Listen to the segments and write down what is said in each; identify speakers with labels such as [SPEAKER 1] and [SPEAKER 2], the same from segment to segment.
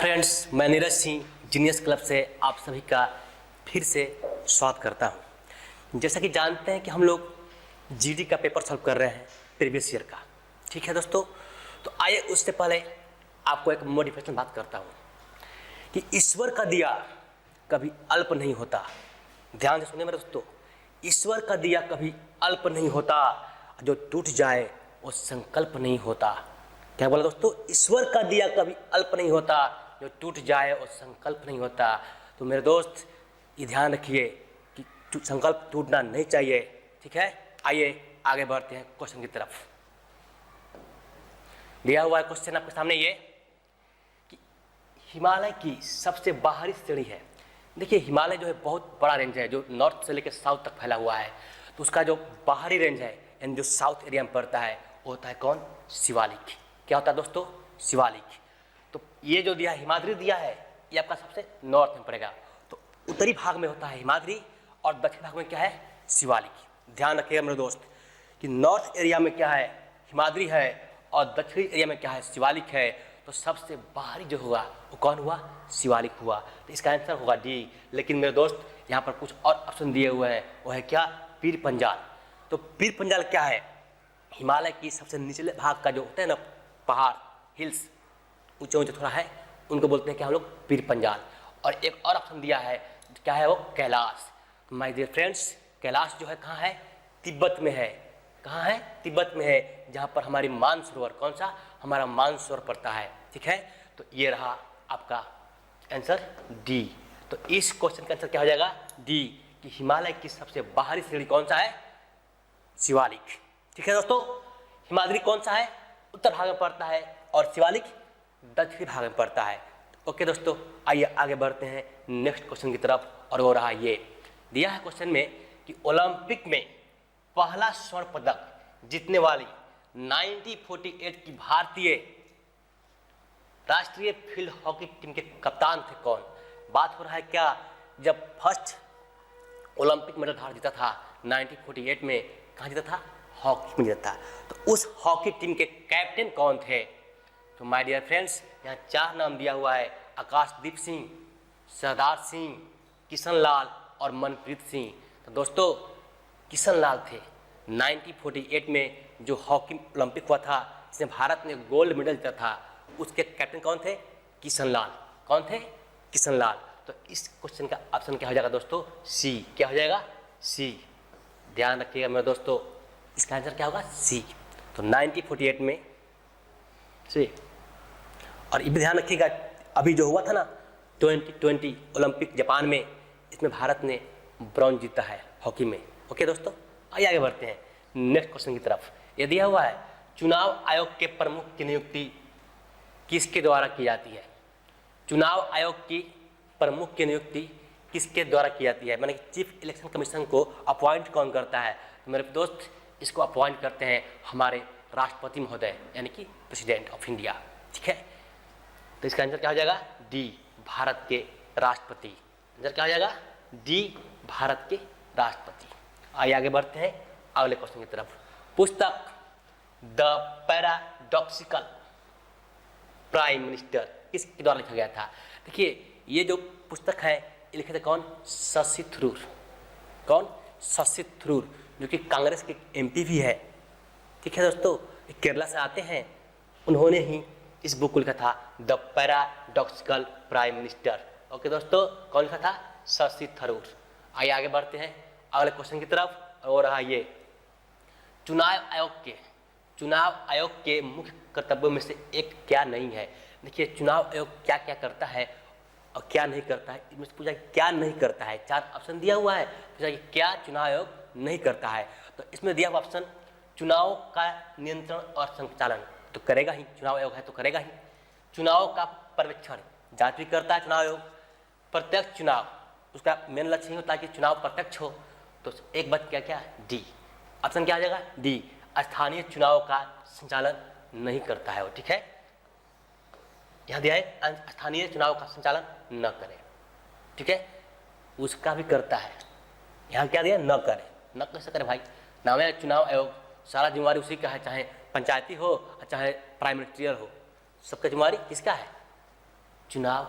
[SPEAKER 1] Friends, मैं Neeraj Singh genius club से आप सभी का फिर से स्वागत करता हूं। जैसा कि जानते हैं कि हम लोग जीडी का पेपर सॉल्व कर रहे हैं प्रीवियस ईयर का। ठीक है दोस्तों, तो आइए उससे पहले आपको एक मोटिवेशन बात करता हूं कि ईश्वर का दिया कभी अल्प नहीं होता। ध्यान से सुनिए मेरे दोस्तों, ईश्वर का दिया कभी अल्प नहीं होता, जो टूट जाए वो संकल्प नहीं होता। क्या बोला दोस्तों? ईश्वर का दिया कभी अल्प नहीं होता, जो टूट जाए और संकल्प नहीं होता। तो मेरे दोस्त ये ध्यान रखिए कि संकल्प टूटना नहीं चाहिए। ठीक है, आइए आगे बढ़ते हैं क्वेश्चन की तरफ। दिया हुआ है क्वेश्चन आपके सामने ये कि हिमालय की सबसे बाहरी श्रेणी है। देखिए, हिमालय जो है बहुत बड़ा रेंज है जो नॉर्थ से लेकर साउथ तक फैला हुआ है। तो उसका जो बाहरी रेंज है यानी जो साउथ एरिया में पड़ता है वो होता है कौन? शिवालिक। क्या होता है दोस्तों? शिवालिक। तो ये जो दिया हिमाद्री दिया है ये आपका सबसे नॉर्थ में पड़ेगा। तो उत्तरी भाग में होता है हिमाद्री और दक्षिण भाग में क्या है? शिवालिक। ध्यान रखिएगा मेरे दोस्त कि नॉर्थ एरिया में क्या है? हिमाद्री है और दक्षिणी एरिया में क्या है? शिवालिक है। तो सबसे बाहरी जो होगा वो कौन हुआ? शिवालिक हुआ। तो इसका आंसर होगा डी। लेकिन मेरे दोस्त यहाँ पर कुछ और ऑप्शन दिए हुए हैं, वो है क्या? पीर पंजाल। तो पीर पंजाल क्या है? हिमालय की सबसे निचले भाग का जो होता है ना, पहाड़, हिल्स, ऊंचे ऊंचे थोड़ा है, उनको बोलते हैं क्या हम लोग? पीर पंजाल। और एक और ऑप्शन दिया है, क्या है वो? कैलाश। तो माय डियर फ्रेंड्स, कैलाश जो है कहाँ है? तिब्बत में है। कहाँ है? तिब्बत में है, जहाँ पर हमारी मानसरोवर, कौन सा? हमारा मानसरोवर पड़ता है। ठीक है, तो ये रहा आपका आंसर डी। तो इस क्वेश्चन का आंसर क्या हो जाएगा? डी, कि हिमालय की सबसे बाहरी श्रेणी कौन सा है? शिवालिक। ठीक है दोस्तों, हिमाद्री कौन सा है? उत्तर भाग में पड़ता है और शिवालिक दक्षिणी भाग में पड़ता है। ओके दोस्तों, आइए आगे बढ़ते हैं नेक्स्ट क्वेश्चन की तरफ। और वो रहा ये, दिया है क्वेश्चन में कि ओलंपिक में पहला स्वर्ण पदक जीतने वाली 1948 की भारतीय राष्ट्रीय फील्ड हॉकी टीम के कप्तान थे कौन? बात हो रहा है क्या, जब फर्स्ट ओलंपिक मेडल भारत जीता था 1948 में, कहाँ जीता था? हॉकी में जीता था। तो उस हॉकी टीम के कैप्टन कौन थे? तो माय डियर फ्रेंड्स, यहाँ चार नाम दिया हुआ है: आकाशदीप सिंह, सरदार सिंह, किशन लाल और मनप्रीत सिंह। तो दोस्तों किशन लाल थे। 1948 में जो हॉकी ओलंपिक हुआ था जिसमें भारत ने गोल्ड मेडल जीता था, उसके कैप्टन कौन थे? किशन लाल। कौन थे? किशन लाल। तो इस क्वेश्चन का ऑप्शन क्या हो जाएगा दोस्तों? सी। क्या हो जाएगा? सी। ध्यान रखिएगा मेरे दोस्तों, इसका आंसर क्या होगा? सी। तो 1948 में सी। और ये भी ध्यान रखिएगा, अभी जो हुआ था ना 2020 ओलंपिक जापान में, इसमें भारत ने ब्रॉन्ज जीता है हॉकी में। ओके दोस्तों, आइए आगे बढ़ते हैं नेक्स्ट क्वेश्चन की तरफ। ये दिया हुआ है, चुनाव आयोग के प्रमुख की नियुक्ति किसके द्वारा की जाती है? चुनाव आयोग की प्रमुख की नियुक्ति किसके द्वारा की जाती है? मैंने चीफ इलेक्शन कमीशन को अपॉइंट कौन करता है? तो मेरे दोस्त इसको अपॉइंट करते हैं हमारे राष्ट्रपति महोदय, यानी कि प्रेसिडेंट ऑफ इंडिया। ठीक है, तो इसका आंसर क्या हो जाएगा? डी, भारत के राष्ट्रपति। आंसर क्या हो जाएगा? डी, भारत के राष्ट्रपति। आइए आगे बढ़ते हैं अगले क्वेश्चन की तरफ। पुस्तक द पैराडॉक्सिकल प्राइम मिनिस्टर किसके द्वारा लिखा गया था? देखिए, ये जो पुस्तक है ये लिखे थे कौन? शशि थरूर। कौन? शशि थरूर, जो कि कांग्रेस के एमपी भी है। ठीक है दोस्तों, केरला से आते हैं। उन्होंने ही इस बुक को लिखा था, the paradoxical prime minister. Okay दोस्तों, कौन लिखा था? शशि थरूर। आइए आगे बढ़ते हैं अगले क्वेश्चन की तरफ। और रहा ये, चुनाव आयोग के मुख्य कर्तव्यों में से एक क्या नहीं है? देखिए, चुनाव आयोग क्या क्या करता है और क्या नहीं करता है, इसमें से पूछा क्या नहीं करता है। चार ऑप्शन दिया हुआ है, पूछा कि क्या चुनाव आयोग नहीं करता है। तो इसमें दिया हुआ ऑप्शन, चुनाव का नियंत्रण और संचालन तो करेगा ही, चुनाव आयोग है तो करेगा ही। चुनाव का पर्यवेक्षण, जांच भी करता है चुनाव आयोग। प्रत्यक्ष चुनाव, उसका मेन लक्ष्य ही होता है कि चुनाव प्रत्यक्ष हो। तो एक बात क्या क्या? डी। ऑप्शन क्या आ जाएगा? डी, स्थानीय चुनाव का संचालन नहीं करता है वो। ठीक है, यहाँ दिया है स्थानीय चुनाव का संचालन न करे। ठीक है, उसका भी करता है। यहाँ क्या दिया? न करे। न कैसे करे भाई? नाम है चुनाव आयोग, सारा जिम्मेवारी उसी का है, चाहे पंचायती हो चाहे प्राइम मिनिस्टर हो, सबका जिम्मेवारी किसका है? चुनाव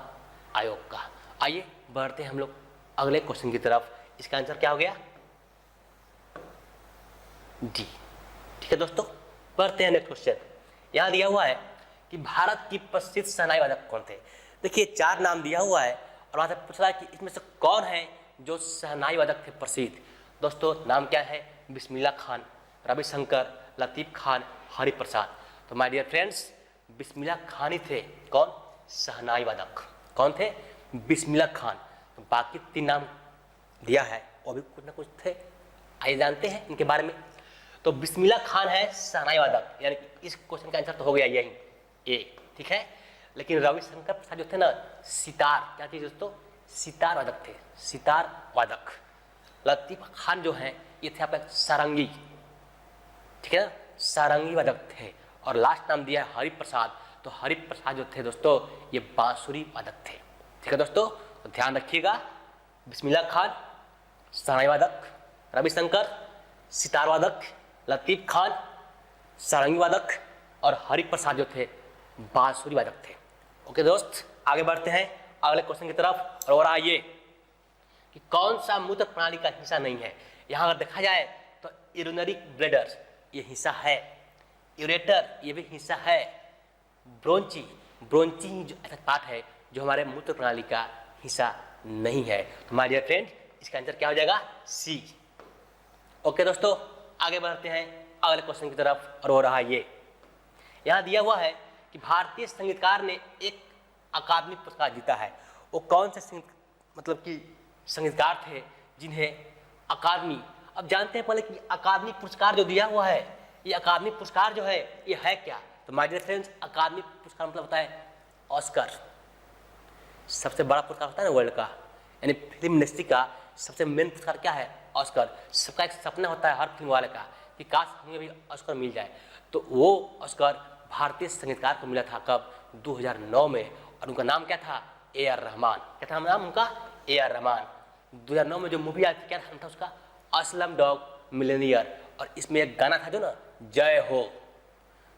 [SPEAKER 1] आयोग का। आइए बढ़ते हैं हम लोग अगले क्वेश्चन की तरफ। इसका आंसर क्या हो गया? डी। ठीक है दोस्तों, बढ़ते हैं नेक्स्ट क्वेश्चन। यहाँ दिया हुआ है कि भारत की प्रसिद्ध शहनाई वादक कौन थे। देखिए 4 नाम दिया हुआ है और वहाँ से पूछ रहा है कि इसमें से कौन है जो शहनाई वादक थे प्रसिद्ध। दोस्तों नाम क्या है? बिस्मिल्लाह खान, रविशंकर, लतीफ़ खान, हरिप्रसाद। तो my dear friends, Bismillah Khan ही थे कौन? शहनाई वादक। कौन थे? बिस्मिल्लाह खान। तो बाकी 3 नाम दिया है वो भी कुछ ना कुछ थे, आइए जानते हैं इनके बारे में। तो बिस्मिल्लाह खान है शहनाई वादक, यानी कि इस क्वेश्चन का आंसर तो हो गया यही ए। ठीक है, लेकिन रविशंकर प्रसाद जो थे ना, सितार, क्या चीज दोस्तों? सितार वादक थे, सितार वादक। लतीफ़ खान जो हैं ये थे आपका सारंगी। ठीक है ना, सारंगी वादक थे। और लास्ट नाम दिया है हरिप्रसाद। तो हरिप्रसाद जो थे दोस्तों ये बांसुरी वादक थे। ठीक है दोस्तों, तो ध्यान रखिएगा, बिस्मिल्लाह खान शहनाई वादक, रविशंकर सितार वादक, लतीफ़ खान सारंगी वादक और हरिप्रसाद जो थे बांसुरी वादक थे। ओके दोस्त, आगे बढ़ते हैं अगले क्वेश्चन की तरफ। और आइए कि कौन सा मूत्र प्रणाली का हिस्सा नहीं है। यहाँ अगर देखा जाए तो यूरिनरी ब्लैडर ये हिस्सा है, यूरेटर ये भी हिस्सा है, ब्रोंची, ब्रोंची ही जो ऐसा पार्ट है जो हमारे मूत्र प्रणाली का हिस्सा नहीं है। तो माय डियर फ्रेंड, इसका आंसर क्या हो जाएगा? सी। ओके दोस्तों, आगे बढ़ते हैं अगले क्वेश्चन की तरफ। और हो रहा है ये, यहाँ दिया हुआ है कि भारतीय संगीतकार ने एक अकादमी पुरस्कार जीता है। वो कौन से मतलब कि संगीतकार थे जिन्हें अकादमी, अब जानते हैं पहले कि अकादमी पुरस्कार जो दिया हुआ है, ये अकादमी पुरस्कार जो है ये है क्या? तो माय डियर फ्रेंड्स, अकादमी पुरस्कार मतलब होता है ऑस्कर, सबसे बड़ा पुरस्कार होता है ना वर्ल्ड का, यानी फिल्म इंडस्ट्री का सबसे मेन पुरस्कार क्या है? ऑस्कर। सबका एक सपना होता है हर फिल्म वाले का कि काश हमें भी ऑस्कर मिल जाए। तो वो ऑस्कर भारतीय संगीतकार को मिला था कब? 2009 में। और उनका नाम क्या था? A R Rahman. क्या था नाम उनका? A R Rahman. 2009 में जो मूवी आई थी क्या नाम था उसका? Aslam dog Millionaire. और इसमें एक गाना था जो ना, जय हो।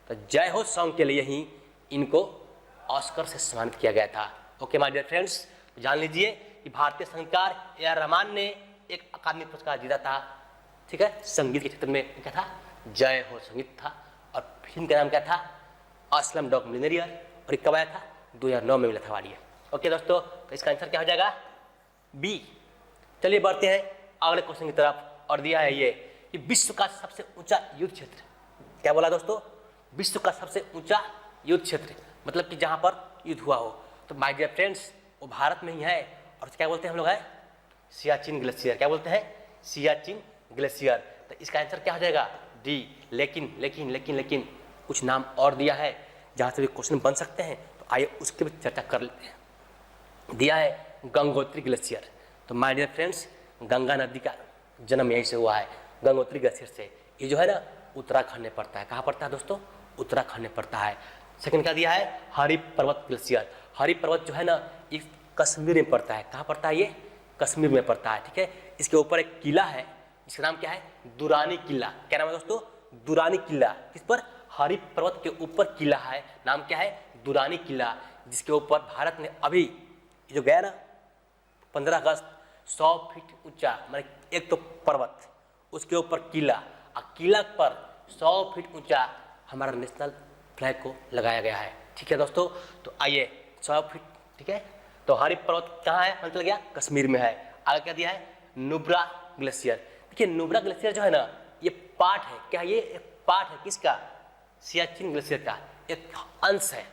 [SPEAKER 1] तो जय हो सॉन्ग के लिए ही इनको ऑस्कर से सम्मानित किया गया था। ओके माय डियर फ्रेंड्स, जान लीजिए कि भारतीय संगीतकार ए आर रहमान ने एक अकादमी पुरस्कार जीता था। ठीक है, संगीत के क्षेत्र में क्या था? जय हो संगीत था। और फिल्म का नाम क्या था? Aslam dog Millionaire. और ये कब आया था? 2009 में मिला था वाली। ओके दोस्तों, तो इसका आंसर क्या हो जाएगा? बी। चलिए बढ़ते हैं अगले क्वेश्चन की तरफ। और दिया है ये कि विश्व का सबसे ऊंचा युद्ध क्षेत्र, क्या बोला दोस्तों? विश्व का सबसे ऊंचा युद्ध क्षेत्र, मतलब कि जहां पर युद्ध हुआ हो। तो माय डियर फ्रेंड्स, वो भारत में ही है। और क्या बोलते हैं हम लोग? है सियाचिन ग्लेशियर। क्या बोलते हैं? सियाचिन ग्लेशियर। तो इसका आंसर क्या हो जाएगा? डी। लेकिन लेकिन लेकिन लेकिन कुछ नाम और दिया है जहाँ से भी क्वेश्चन बन सकते हैं, तो आइए उसके भी चर्चा कर लेते हैं। दिया है गंगोत्री ग्लेशियर। तो माय डियर फ्रेंड्स, गंगा नदी का जन्म यहीं से हुआ है, गंगोत्री ग्लेशियर से। ये जो है ना उत्तराखंड में पड़ता है। कहाँ पड़ता है दोस्तों? उत्तराखंड में पड़ता है। सेकंड क्या दिया है? हरि पर्वत ग्लेशियर। हरि पर्वत जो है ना ये कश्मीर में पड़ता है। कहाँ पड़ता है? ये कश्मीर में पड़ता है। ठीक है, इसके ऊपर एक किला है, इसका नाम क्या है? दुरानी किला। क्या नाम है दोस्तों? दुरानी किला। किस पर? हरि पर्वत के ऊपर किला है, नाम क्या है? दुरानी किला, जिसके ऊपर भारत ने अभी जो गया ना 15 अगस्त 100 फीट ऊंचा, मतलब एक तो पर्वत, उसके ऊपर किला, और किला पर 100 फीट ऊंचा हमारा नेशनल फ्लैग को लगाया गया है। ठीक है दोस्तों, तो आइए 100 फीट। ठीक है, तो हरि पर्वत कहाँ है? मतलब गया कश्मीर में है। आगे क्या दिया है? नुब्रा ग्लेशियर। देखिए नुब्रा ग्लेशियर जो है ना ये पार्ट है, क्या ये एक पार्ट है किसका? सियाचिन ग्लेशियर का एक अंश है।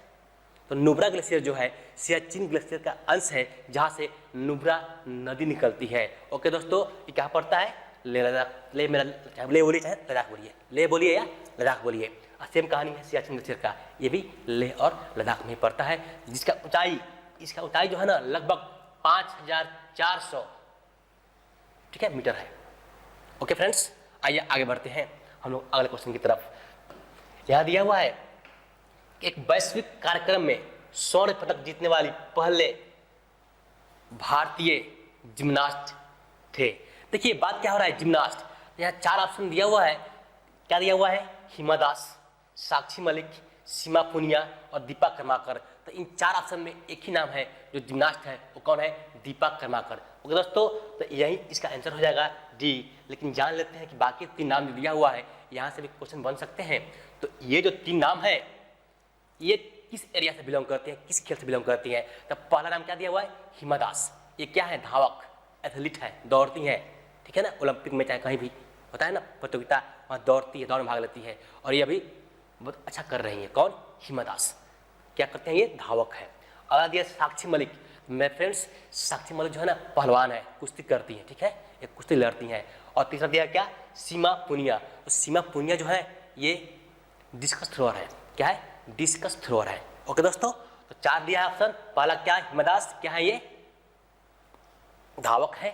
[SPEAKER 1] तो नुब्रा ग्लेशियर जो है सियाचिन ग्लेशियर का अंश है, जहाँ से नुब्रा नदी निकलती है। ओके दोस्तों, ये क्या पड़ता है? ले लद्दाख, ले बोलिए चाहे लद्दाख बोलिए, ले बोलिए या लद्दाख बोलिए। सेम कहानी है सियाचिन ग्लेशियर का, ये भी लेह और लद्दाख में पड़ता है, जिसका ऊंचाई, इसका ऊंचाई जो है ना लगभग 5400 ठीक है मीटर है। ओके फ्रेंड्स, आइए आगे बढ़ते हैं हम लोग अगले क्वेश्चन की तरफ। यहाँ दिया हुआ है एक वैश्विक कार्यक्रम में स्वर्ण पदक जीतने वाली पहले भारतीय जिम्नास्ट थे। देखिए बात क्या हो रहा है? जिम्नास्ट। यहाँ 4 ऑप्शन दिया हुआ है। क्या दिया हुआ है? हिमा दास, साक्षी मलिक, सीमा पुनिया और दीपा कर्माकर। तो इन 4 ऑप्शन में एक ही नाम है जो जिम्नास्ट है, वो कौन है? दीपा कर्माकर। ओके दोस्तों, तो यही इसका आंसर हो जाएगा डी। लेकिन जान लेते हैं कि बाकी 3 नाम दिया हुआ है, यहाँ से भी क्वेश्चन बन सकते हैं। तो ये जो 3 नाम है ये किस एरिया से बिलोंग करते हैं, किस खेल से बिलोंग करती है? तो पहला नाम क्या दिया हुआ है? हिमा दास। ये क्या है? धावक, एथलीट है, दौड़ती है, ठीक है ना। ओलंपिक में चाहे कहीं भी होता है ना प्रतियोगिता, वहाँ दौड़ती है, दौड़ में भाग लेती है, और ये अभी बहुत अच्छा कर रही है। कौन? हिमा दास। क्या करते हैं? ये धावक है। अगला दिया साक्षी मलिक। मेरे फ्रेंड्स, साक्षी मलिक जो है ना पहलवान है, कुश्ती करती है, ठीक है, ये कुश्ती लड़ती हैं। और तीसरा दिया क्या? सीमा पुनिया। तो सीमा पुनिया जो है ये डिस्कस थ्रोअर है। क्या है? डिस्कस थ्रोअर है। ओके दोस्तों, तो 4 दिया है ऑप्शन। पहला क्या है? हिमा दास। क्या है? ये धावक है।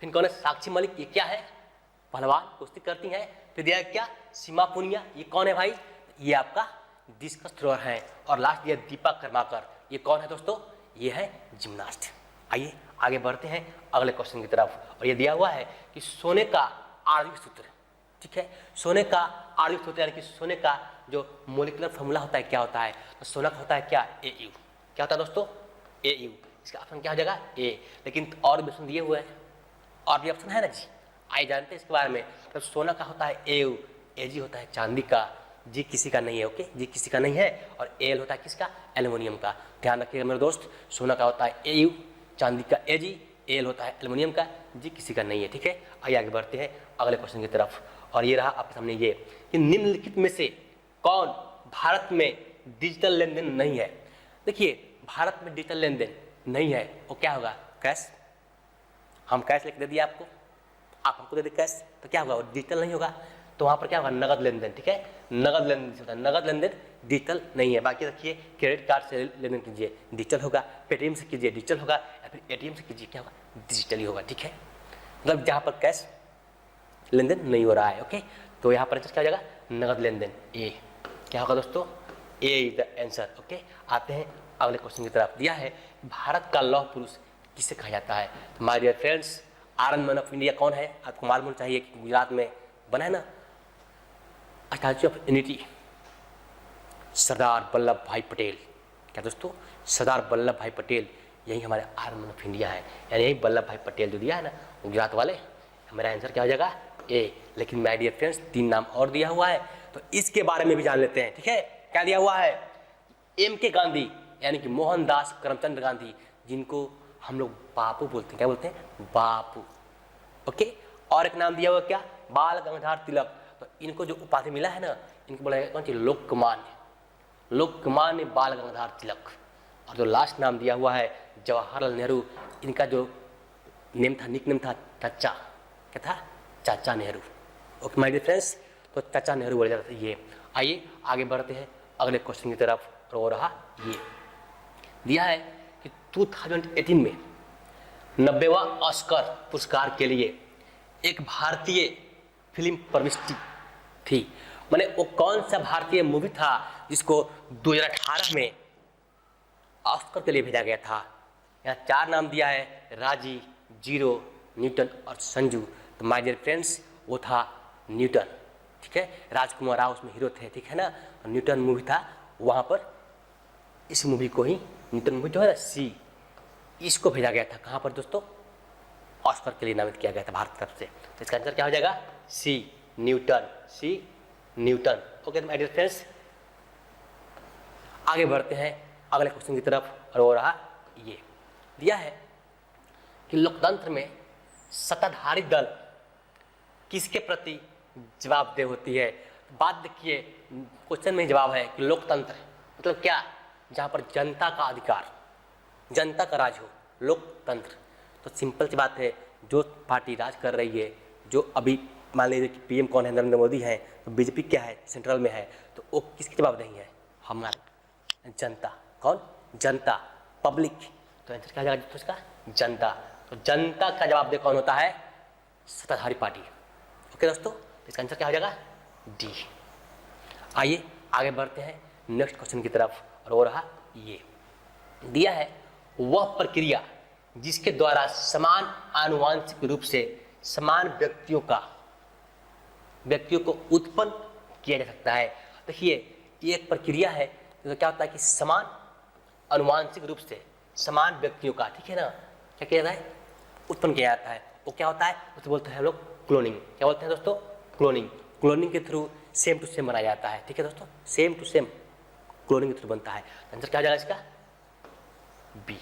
[SPEAKER 1] फिर कौन है? साक्षी मलिक। ये क्या है? पहलवान, कुश्ती करती हैं। फिर दिया क्या? सीमा पुनिया। ये कौन है भाई? ये आपका डिस्कस थ्रोअर है। और लास्ट दिया दीपा कर्माकर। ये कौन है दोस्तों? ये है जिम्नास्ट। आइए आगे बढ़ते हैं अगले क्वेश्चन की तरफ। और ये दिया हुआ है कि सोने का आणविक सूत्र, ठीक है, सोने का आणविक सूत्र यानी कि सोने का जो मोलिकुलर फॉर्मूला होता है क्या होता है? तो सोना का होता है क्या? Au। क्या होता है दोस्तों? Au। इसका ऑप्शन क्या हो जाएगा? ए। लेकिन और भी ऑप्शन दिए हुए हैं, और भी ऑप्शन है ना जी, आइए जानते हैं इसके बारे में। तो सोना का होता है Au, Ag होता है चांदी का, जी किसी का नहीं है। ओके, जी किसी का नहीं है। और Al होता है किसका? एल्युमिनियम का। ध्यान रखिएगा मेरे दोस्त, सोना का होता है Au, चांदी का Ag, Al होता है एल्युमिनियम का, जी किसी का नहीं है, ठीक है। आइए आगे बढ़ते हैं अगले क्वेश्चन की तरफ। और ये रहा आपके सामने ये कि निम्नलिखित में से कौन भारत में डिजिटल लेन देन नहीं है? देखिए, भारत में डिजिटल लेन देन नहीं है, वो क्या होगा? कैश। हम कैश लेके दे दिया आपको, आप हमको दे दे कैश, तो क्या होगा? वो डिजिटल नहीं होगा। तो वहाँ पर क्या होगा? नगद लेन देन, ठीक है, नगद लेन देन होता है। नगद लेन देन डिजिटल नहीं है। बाकी रखिए, क्रेडिट कार्ड से लेन देन कीजिए, डिजिटल होगा। पेटीएम से कीजिए, डिजिटल होगा। या फिर एटीएम से कीजिए, क्या होगा? डिजिटल ही होगा, ठीक है। मतलब जहाँ पर कैश लेन देन नहीं हो रहा है। ओके, तो यहाँ पर क्या हो जाएगा? नगद लेन देन। ए। क्या होगा दोस्तों? ए इज द आंसर। ओके, आते हैं अगले क्वेश्चन की तरफ। दिया है भारत का लौह पुरुष किसे कहा जाता है? My dear friends, Iron Man of India कौन है? आपको मालूम चाहिए कि गुजरात में बना है ना statue of unity, Sardar Vallabh भाई पटेल। क्या दोस्तों? सरदार वल्लभ भाई पटेल, यही हमारे आयरन मैन ऑफ इंडिया है, यानी यही वल्लभ भाई पटेल जो दिया है ना गुजरात वाले। हमारा आंसर क्या हो जाएगा? ए। लेकिन माय डियर फ्रेंड्स, 3 नाम और दिया हुआ है, तो इसके बारे में भी जान लेते हैं, ठीक है। क्या दिया हुआ है? M.K. गांधी, यानी कि मोहनदास करमचंद गांधी, जिनको हम लोग बापू बोलते हैं। क्या बोलते हैं? बापू। ओके, और एक नाम दिया हुआ क्या? बाल गंगाधर तिलक। तो इनको जो उपाधि मिला है ना, इनको बोला कौन सी? लोकमान्य, लोकमान्य बाल गंगाधर तिलक। और जो लास्ट नाम दिया हुआ है जवाहरलाल नेहरू, इनका जो नेम था, निक नेम था चाचा। क्या था? चाचा Nehru. Okay my dear friends, तो चाचा नेहरू बोला जाता था ये। आइए आगे बढ़ते हैं अगले क्वेश्चन की तरफ। और वो रहा ये दिया है कि 2018 में 90वां ऑस्कर पुरस्कार के लिए एक भारतीय फिल्म प्रविष्टि थी। मैंने वो कौन सा भारतीय मूवी था जिसको 2018 में ऑस्कर के लिए भेजा गया था? यहाँ 4 नाम दिया है, राजी, जीरो, न्यूटन और संजू। तो माय डियर फ्रेंड्स, वो था न्यूटन, ठीक है। राजकुमार राव उसमें हीरो थे, ठीक है ना। न्यूटन मूवी था, वहाँ पर इस मूवी को ही, न्यूटन मूवी जो है ना सी, इसको भेजा गया था कहाँ पर दोस्तों? ऑस्कर के लिए नामित किया गया था भारत की तरफ से। तो इसका आंसर क्या हो जाएगा? See, Newton. See, Newton. Okay my dear friends, आगे बढ़ते हैं अगले क्वेश्चन की तरफ। और वो रहा ये दिया है कि लोकतंत्र में सत्ताधारी दल किसके प्रति जवाबदेह होती है? बात देखिए, क्वेश्चन में जवाब है कि लोकतंत्र मतलब क्या? जहाँ पर जनता का अधिकार, जनता का राज हो, लोकतंत्र। तो सिंपल सी बात है, जो पार्टी राज कर रही है, जो अभी मान लीजिए कि पीएम कौन है? नरेंद्र मोदी है। तो बीजेपी क्या है? सेंट्रल में है। तो वो किसकी जवाबदेही है? हमारी जनता। कौन? जनता, पब्लिक। तो आंसर क्या जाएगा उसका? जनता। तो जनता का जवाबदेह कौन होता है? सत्ताधारी पार्टी। ओके दोस्तों, तो इसका आंसर क्या हो जाएगा? डी। आइए आगे बढ़ते हैं नेक्स्ट क्वेश्चन की तरफ। और वो रहा ये दिया है, वह प्रक्रिया जिसके द्वारा समान आनुवांशिक रूप से समान व्यक्तियों को उत्पन्न किया जा सकता है। देखिए, ये एक प्रक्रिया है, तो क्या होता है कि समान अनुवांशिक रूप से समान व्यक्तियों का, ठीक है ना, क्या किया जाता है, उत्पन्न किया जाता है। वो क्या होता है, उसे बोलते हैं हम लोग क्लोनिंग। क्या बोलते हैं दोस्तों, क्लोनिंग। क्लोनिंग के थ्रू सेम टू सेम बनाया जाता है, ठीक है दोस्तों, सेम टू सेम क्लोनिंग के थ्रू बनता है। आंसर क्या हो जाएगा इसका, बी।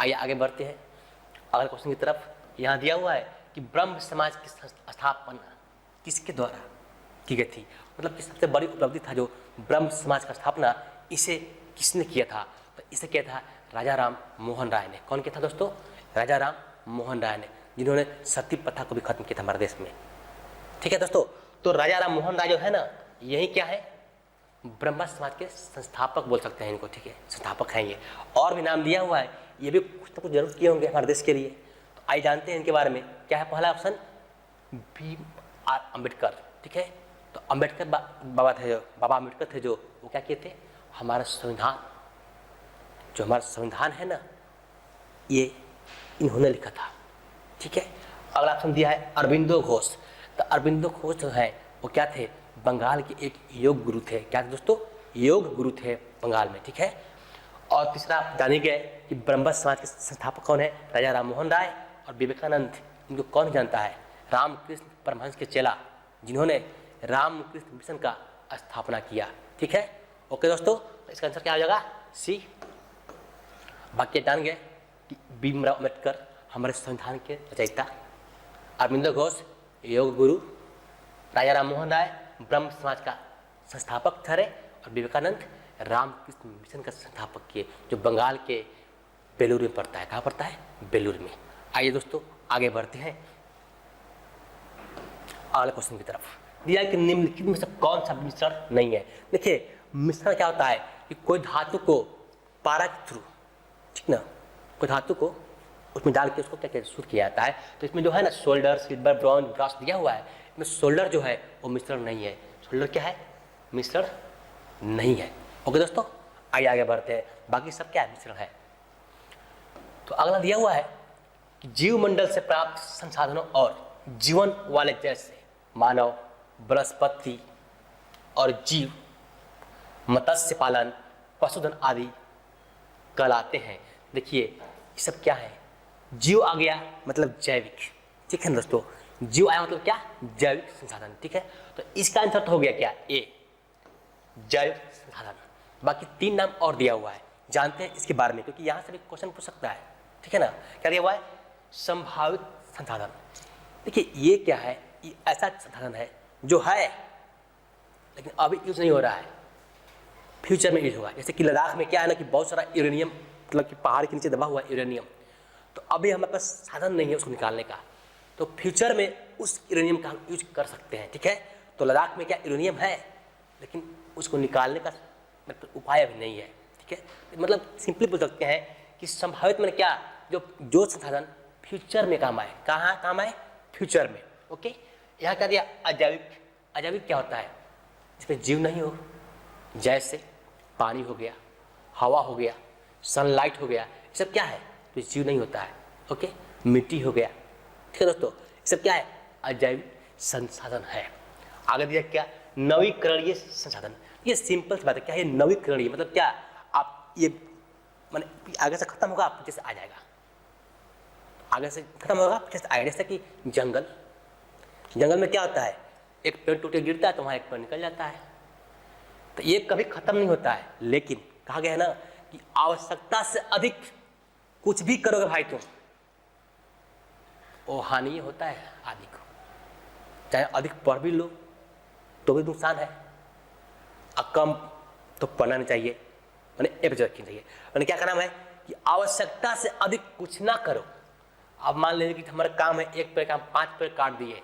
[SPEAKER 1] आइए आगे बढ़ते हैं अगले क्वेश्चन की तरफ। यहाँ दिया हुआ है कि ब्रह्म समाज की स्थापना किसके द्वारा की गई थी, मतलब कि सबसे बड़ी उपलब्धि था जो ब्रह्म समाज का स्थापना, इसे किसने किया था, तो इसे किया था राजा राम मोहन राय ने। कौन किया था दोस्तों, राजा राम मोहन राय ने, जिन्होंने सती प्रथा को भी खत्म किया था हमारे देश में, ठीक है दोस्तों। तो राजा राम मोहन राय जो है ना, यही क्या है, ब्रह्म समाज के संस्थापक बोल सकते हैं इनको, ठीक है, संस्थापक हैं ये। और भी नाम दिया हुआ है, ये भी कुछ ना कुछ जरूर किए होंगे हमारे देश के लिए। तो आइए जानते हैं इनके बारे में। क्या है पहला ऑप्शन, भीम आर अम्बेडकर, ठीक है। तो अम्बेडकर बाबा थे, बाबा अम्बेडकर थे जो, वो क्या किए थे, हमारा संविधान, जो हमारा संविधान है ना, ये इन्होंने लिखा था, ठीक है। अगला ऑप्शन दिया है अरविंदो घोष। तो अरविंदो घोष जो है वो क्या थे, बंगाल के एक योग गुरु थे। क्या थे दोस्तों, योग गुरु थे बंगाल में, ठीक है। और तीसरा आप जाने गए कि ब्रह्म समाज के संस्थापक कौन है, राजा राम मोहन राय और विवेकानंद। इनको कौन जानता है, रामकृष्ण परमहंस के चेला, जिन्होंने रामकृष्ण मिशन का स्थापना किया, ठीक है। ओके दोस्तों, तो इसका आंसर क्या हो जाएगा, सी। बाकी जान गए कि भीमराव अम्बेडकर हमारे संविधान के रचयिता, अरविंदो घोष योग गुरु, राजा राम मोहन राय ब्रह्म समाज का संस्थापक ठहरे, और विवेकानंद रामकृष्ण मिशन का संस्थापक किए, जो बंगाल के बेलूर में पड़ता है। कहाँ पड़ता है, बेलूर में। आइए दोस्तों आगे बढ़ते हैं अगले क्वेश्चन की तरफ। दिया कि निम्नलिखित में से कौन सा मिश्रण नहीं है। देखिए मिश्रण क्या होता है कि कोई धातु को पारा के थ्रू, ठीक ना, कोई धातु को उसमें डाल के उसको क्या क्या शुद्ध किया जाता है। तो इसमें जो है ना सोल्डर, सिल्वर, ब्रॉन्ज, ब्रास दिया हुआ है, इसमें सोल्डर जो है वो मिश्रण नहीं है। सोल्डर क्या है, मिश्रण नहीं है। ओके दोस्तों, आइए आगे बढ़ते हैं। बाकी सब क्या है, मिश्रण है। तो अगला दिया हुआ है कि जीवमंडल से प्राप्त संसाधनों और जीवन वाले जैसे मानव, वनस्पति और जीव, मत्स्य पालन, पशुधन आदि कहलाते हैं। देखिए ये सब क्या है, जीव आ गया मतलब जैविक, ठीक है ना दोस्तों, जीव आया मतलब क्या, जैविक संसाधन, ठीक है। तो इसका आंसर तो हो गया क्या, ए, जैविक संसाधन। बाकी तीन नाम और दिया हुआ है, जानते हैं इसके बारे में, क्योंकि यहाँ से भी क्वेश्चन पूछ सकता है, ठीक है ना। क्या दिया हुआ है, संभावित संसाधन। देखिए ये क्या है, ये ऐसा संसाधन है जो है लेकिन अभी यूज नहीं हो रहा है, फ्यूचर में यूज होगा। जैसे कि लद्दाख में क्या है ना कि बहुत सारा यूरेनियम, मतलब कि पहाड़ के नीचे दबा हुआ यूरेनियम, तो अभी हमारे पास साधन नहीं है उसको निकालने का, तो फ्यूचर में उस यूरेनियम का हम यूज कर सकते हैं, ठीक है। तो लद्दाख में क्या यूरेनियम है, लेकिन उसको निकालने का मतलब उपाय अभी नहीं है, ठीक है। मतलब सिंपली बोल सकते हैं कि संभावित में क्या, जो संसाधन फ्यूचर में काम आए। कहाँ काम आए, फ्यूचर में। ओके, यहाँ क्या दिया, अजैविक। अजैविक क्या होता है, जिसमें जीव नहीं हो, जैसे पानी हो गया, हवा हो गया, सनलाइट हो गया, ये सब क्या है, तो जीव नहीं होता है। ओके, मिट्टी हो गया, ठीक है दोस्तों, ये सब क्या है, अजैविक संसाधन है। आगे दिया क्या, नवीकरणीय संसाधन। ये सिंपल सी बात है, क्या है नवीकरणीय, मतलब क्या, आप ये माने आगे से खत्म होगा पीछे से आ जाएगा, आगे से खत्म होगा पीछे से आएगा। जैसे कि जंगल, जंगल में क्या होता है, एक पेड़ टूट के गिरता है तो वहाँ एक पेड़ निकल जाता है, तो ये कभी खत्म नहीं होता है। लेकिन कहा गया है ना कि आवश्यकता से अधिक कुछ भी करोगे भाई तुम, वो हानि होता है आदि को, चाहे अधिक पढ़ भी लो तो भी नुकसान है, और कम तो पढ़ना नहीं चाहिए, मैंने एवरेज रखनी चाहिए। मैंने क्या करना है कि आवश्यकता से अधिक कुछ ना करो। अब मान लीजिए कि हमारा काम है एक पेड़ का, 5 पेड़ काट दिए,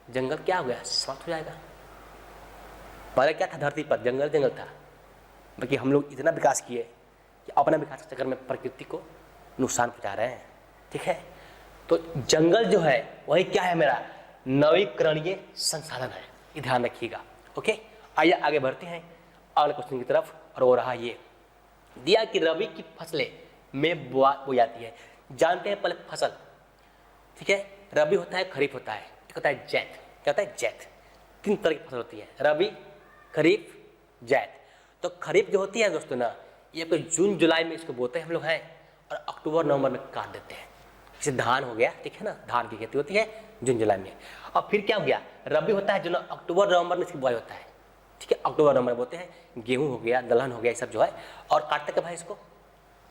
[SPEAKER 1] जंगल क्या हो गया, समाप्त हो जाएगा। पहले क्या था, धरती पर जंगल जंगल था, बाकी हम लोग इतना विकास किए कि अपना विकास के चक्कर में प्रकृति को नुकसान पहुंचा रहे हैं, ठीक है। तो जंगल जो है वही क्या है, मेरा नवीकरणीय संसाधन है, ये ध्यान रखिएगा। ओके, आइए आगे बढ़ते हैं अगले क्वेश्चन की तरफ, और वो रहा ये दिया कि रबी की फसलें में बोई जाती है। जानते हैं पहले फसल, ठीक है, रबी होता है, खरीफ होता है, एक होता है जैद। क्या होता है, जैद। 3 तरह की फसल होती है, रबी, खरीफ, जैद। तो खरीफ जो होती है दोस्तों ना, ये आपको जून जुलाई में इसको बोते हैं हम लोग हैं, और अक्टूबर नवंबर में काट देते हैं। जैसे धान हो गया, ठीक है ना, धान की खेती होती है जून जुलाई में। और फिर क्या हो गया, रबी होता है जो अक्टूबर नवंबर में इसकी बुआई होता है, ठीक है, अक्टूबर नवंबर में बोते हैं। गेहूँ हो गया, दलहन हो गया, ये सब जो है। और काटते कब है इसको,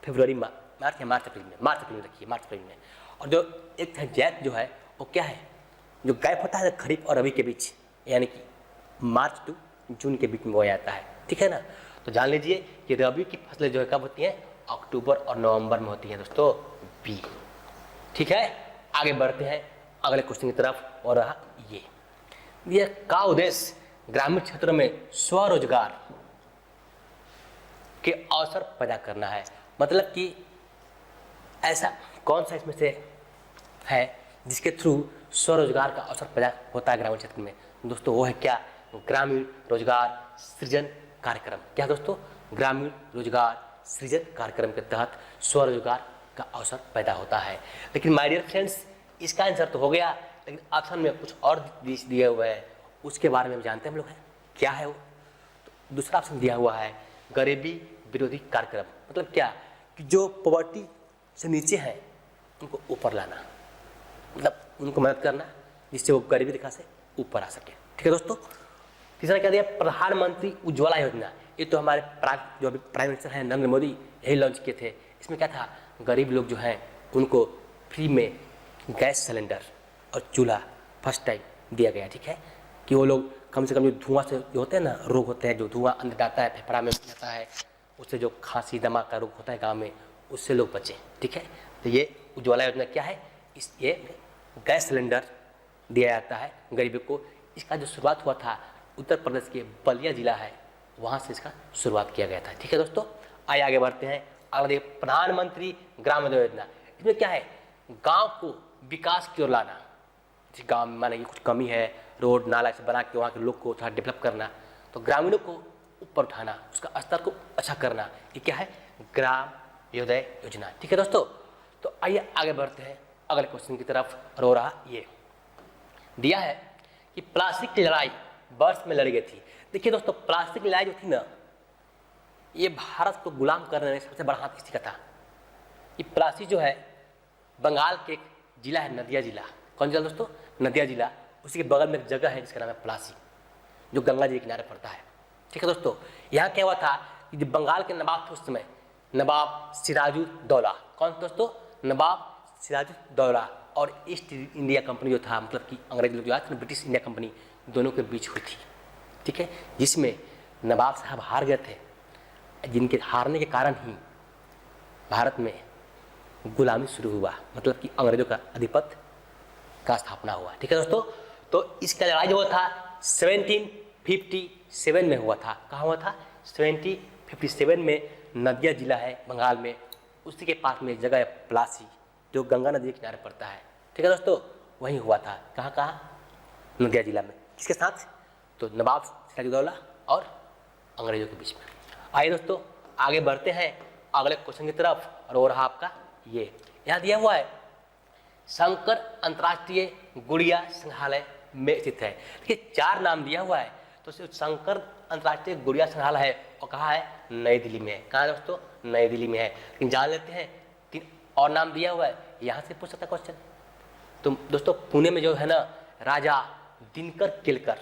[SPEAKER 1] फरवरी मार्च या मार्च अप्रैल में रखिए, मार्च अप्रैल में। और जो एक जैत जो है वो क्या है, जो गैप होता है खरीफ और रबी के बीच, यानी कि मार्च टू जून के बीच में बोया जाता है, ठीक है ना। तो जान लीजिए कि रबी की फसलें जो है कब होती हैं, अक्टूबर और नवंबर में होती हैं दोस्तों, बी, ठीक है। आगे बढ़ते हैं अगले क्वेश्चन की तरफ, और रहा ये का उद्देश्य ग्रामीण क्षेत्रों में स्वरोजगार के अवसर पैदा करना है। मतलब कि ऐसा कौन सा इसमें से है जिसके थ्रू स्वरोजगार का अवसर पैदा होता है ग्रामीण क्षेत्र में दोस्तों, वो है क्या, ग्रामीण रोजगार सृजन कार्यक्रम। क्या दोस्तों, ग्रामीण रोजगार सृजन कार्यक्रम के तहत स्वरोजगार का अवसर पैदा होता है। लेकिन माय डियर फ्रेंड्स, इसका आंसर तो हो गया, लेकिन ऑप्शन में कुछ और दिए हुए हैं, उसके बारे में जानते हैं हम लोग हैं, क्या है वो। तो दूसरा ऑप्शन दिया हुआ है गरीबी विरोधी कार्यक्रम। मतलब क्या कि जो पॉवर्टी से नीचे हैं उनको ऊपर लाना, मतलब उनको मदद करना जिससे वो गरीबी रेखा से ऊपर आ सके, ठीक है दोस्तों। तीसरा क्या दिया, प्रधानमंत्री उज्ज्वला योजना। ये तो हमारे जो अभी प्राइम मिनिस्टर हैं नरेंद्र मोदी यही लॉन्च किए थे। इसमें क्या था, गरीब लोग जो हैं उनको फ्री में गैस सिलेंडर और चूल्हा फर्स्ट टाइम दिया गया, ठीक है, कि वो लोग कम से कम जो धुआं से जो होते हैं ना, रोग होते हैं, जो धुआं अंदर जाता है फेफड़ा में जाता है, उससे जो खांसी दमा का रोग होता है गाँव में, उससे लोग बचें, ठीक है। तो ये उज्ज्वला योजना क्या है, ये गैस सिलेंडर दिया जाता है गरीबों को। इसका जो शुरुआत हुआ था उत्तर प्रदेश के बलिया जिला है, वहाँ से इसका शुरुआत किया गया था, ठीक है दोस्तों। आइए आगे बढ़ते हैं, अगले प्रधानमंत्री ग्रामोदय योजना। इसमें क्या है, गांव को विकास की ओर लाना। जिस गांव में माने कि कुछ कमी है, रोड नाला से बना के वहाँ के लोग को थोड़ा डेवलप करना, तो ग्रामीणों को ऊपर उठाना, उसका स्तर को अच्छा करना, ये क्या है, ग्रामोदय योजना, ठीक है दोस्तों। तो आइए आगे बढ़ते हैं अगले क्वेश्चन की तरफ, और हो रहा ये दिया है कि प्लास्टिक की लड़ाई वर्ष में लड़ी गई थी। देखिए दोस्तों, प्लास्टिक की लड़ाई जो थी ना, ये भारत को गुलाम करने में सबसे बड़ा हाथ किसी का था। ये प्लासी जो है बंगाल के एक जिला है, नदिया जिला। कौन जिला दोस्तों, नदिया जिला। उसी के बगल में एक जगह है जिसका नाम है प्लासी, जो गंगा जी के किनारे पड़ता है, ठीक है दोस्तों। यहाँ क्या हुआ था कि जब बंगाल के नवाब थे उस समय, नवाब सिराजुद्दौला। कौन दोस्तों, नवाब सिराजुद्दौला और ईस्ट इंडिया कंपनी जो था, मतलब कि अंग्रेज लोग जो आए थे, ब्रिटिश इंडिया कंपनी, दोनों के बीच हुई थी, ठीक है, जिसमें नवाब साहब हार गए थे, जिनके हारने के कारण ही भारत में गुलामी शुरू हुआ, मतलब कि अंग्रेजों का आधिपत्य का स्थापना हुआ, ठीक है दोस्तों। तो इसका लड़ाई जो हुआ था 1757 में हुआ था। कहाँ हुआ था, 1757 में। नदिया जिला है बंगाल में, उसी के पास में एक जगह है प्लासी, जो गंगा नदी के किनारे पड़ता है, ठीक है दोस्तों। वहीं हुआ था, कहाँ कहाँ, नदिया जिला में। किसके साथ, तो नवाब सिराजुद्दौला और अंग्रेजों के बीच में। आइए दोस्तों आगे बढ़ते हैं अगले क्वेश्चन की तरफ, और वो रहा आपका ये, यहाँ दिया हुआ है शंकर अंतर्राष्ट्रीय गुड़िया संग्रहालय में स्थित है। देखिए 4 नाम दिया हुआ है, तो शंकर अंतर्राष्ट्रीय गुड़िया संग्रहालय है, और कहाँ है, नई दिल्ली में है। कहाँ है दोस्तों, नई दिल्ली में है। लेकिन जान लेते हैं 3 और नाम दिया हुआ है, यहाँ से पूछ सकता क्वेश्चन। तो दोस्तों पुणे में जो है ना, राजा दिनकर केलकर,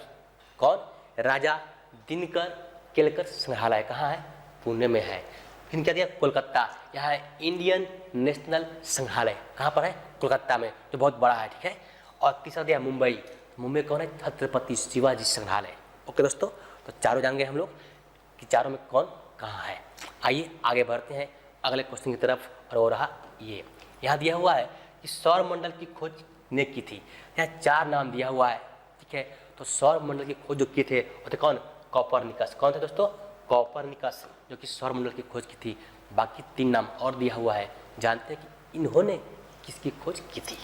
[SPEAKER 1] कौन, राजा दिनकर केलकर संग्रहालय कहाँ है, पुणे में है। फिर क्या दिया, कोलकाता, यहाँ है इंडियन नेशनल संग्रहालय, कहाँ पर है, कोलकाता में, जो बहुत बड़ा है, ठीक है। और तीसरा दिया मुंबई, मुंबई कौन है, छत्रपति शिवाजी संग्रहालय। ओके दोस्तों, तो चारों जान गए हम लोग कि चारों में कौन कहाँ है। आइए आगे बढ़ते हैं अगले क्वेश्चन की तरफ, और वो रहा ये, यहाँ दिया हुआ है कि सौर मंडल की खोज ने की थी। यहाँ 4 नाम दिया हुआ है, ठीक है। तो सौर मंडल की खोज जो किए थे वो थे कौन, कॉपरनिकस। कौन थे दोस्तों, कॉपरनिकस, जो कि सौर मंडल की खोज की थी। बाकी 3 नाम और दिया हुआ है, जानते हैं कि इन्होंने किसकी खोज की थी।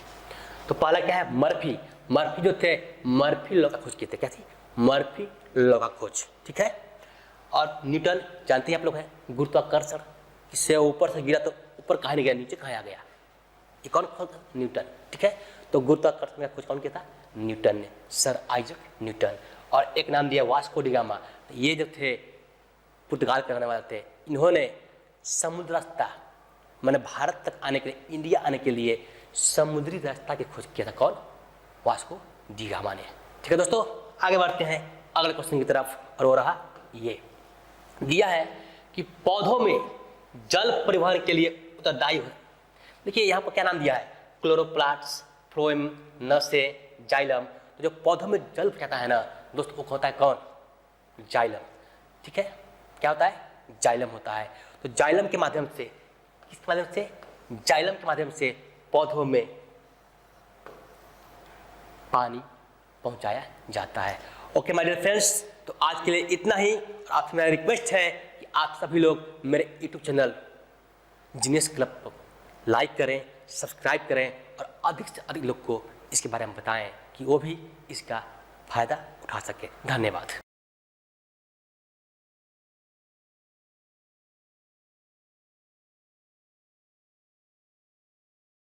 [SPEAKER 1] तो पहला क्या है, मर्फी। मर्फी जो थे, मर्फी लॉ का खोज किए थे। क्या थी, मर्फी लॉ का खोज, ठीक है। और न्यूटन जानते हैं आप लोग हैं, गुरुत्वाकर्षण, इससे ऊपर से गिरा तो ऊपर कहाँ नहीं गया, नीचे कहाँ आ गया, ये कौन खोज, न्यूटन, ठीक है। तो गुरुत्वाकर्षण का खोज कौन किया था, न्यूटन ने, सर आइजैक न्यूटन। और एक नाम दिया वास्को डी गामा, ये जो थे पुर्तगाल के रहने वाले थे, इन्होंने समुद्र रास्ता, मैंने भारत तक आने के लिए, इंडिया आने के लिए समुद्री रास्ता की खोज किया था। कौन? वास्को डी गामा ने। ठीक है दोस्तों, आगे बढ़ते हैं अगले क्वेश्चन की तरफ, और वो रहा ये दिया है कि पौधों में जल परिवहन के लिए उत्तरदायी हो। देखिए यहाँ पर क्या नाम दिया है, क्लोरोप्लास्ट, फ्लोएम, नसे, जाइलम। तो जो पौधों में जल पहुँचाता है ना दोस्तों, वो होता है कौन? जाइलम। ठीक है, क्या होता है? जाइलम होता है। तो जाइलम के माध्यम से, किसके माध्यम से? जाइलम के माध्यम से पौधों में पानी पहुंचाया जाता है। ओके माय डियर फ्रेंड्स, तो आज के लिए इतना ही। और आपसे मेरा रिक्वेस्ट है कि आप सभी लोग मेरे यूट्यूब चैनल जीनियस क्लब को लाइक करें, सब्सक्राइब करें और अधिक से अधिक लोग को इसके बारे में बताएं कि वो भी इसका फायदा उठा सके। धन्यवाद।